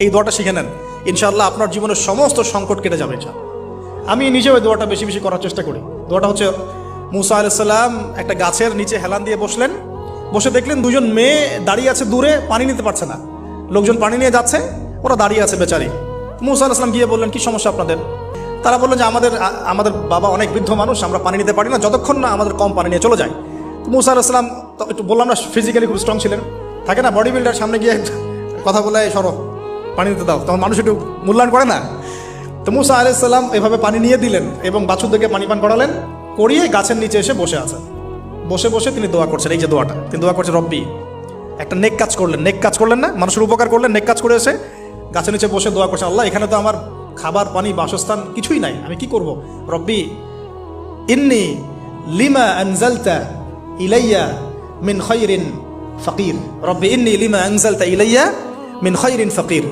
এই দোয়াটা শিখে নেন, ইনশাআল্লাহ আপনার জীবনের সমস্ত সংকট কেটে যাবে। আমি নিজেও এই দোয়াটা বেশি বেশি করার চেষ্টা করি। দোয়াটা হচ্ছে, মুসা আলাইহিস সালাম একটা গাছের নিচে হেলান দিয়ে বসলেন, বসে দেখলেন দুজন মেয়ে দাঁড়িয়ে আছে দূরে, পানি নিতে পারছে না, লোকজন পানি নিয়ে যাচ্ছে, ওরা দাঁড়িয়ে আছে বেচারি। মুসা আলাইহিস সালাম গিয়ে বললেন, কি সমস্যা আপনাদের? তারা বললেন যে আমাদের বাবা অনেক বৃদ্ধ মানুষ, আমরা পানি নিতে পারি না যতক্ষণ না আমাদের কম পানি নিয়ে চলে যায়। তো মুসা আলাইহিস সালাম একটু বললাম না, ফিজিক্যালি খুব স্ট্রং ছিলেন, থাকে না বডি বিল্ডার, সামনে গিয়ে কথা বলে সরো পানি দিতে দাও, তখন মানুষ একটু মূল্যায়ন করে না। তো মুসা আলাইহিস সালাম এভাবে পানি নিয়ে দিলেন এবং বাছুরদেরকে পানি পান করালেন, করিয়ে গাছের নিচে এসে বসে আছেন। বসে বসে তিনি দোয়া করছেন, এই যে দোয়াটা তিনি দোয়া করছেন, রব্বি, একটা নেক কাজ করলেন, নেক কাজ করলেন না, মানুষের উপকার করলেন, নেক কাজ করে এসে গাছের নিচে বসে দোয়া করছেন, আল্লাহ এখানে তো আমার খাবার পানি বাসস্থান কিছুই নাই, আমি কি করব? রব্বি ইন্নি লিমা আনজালতা ইলাইয়া মিন খায়রিন ফাকির, রব্বি ইন্নি লিমা আনজালতা ইলাইয়া মিন খায়রিন ফাকির।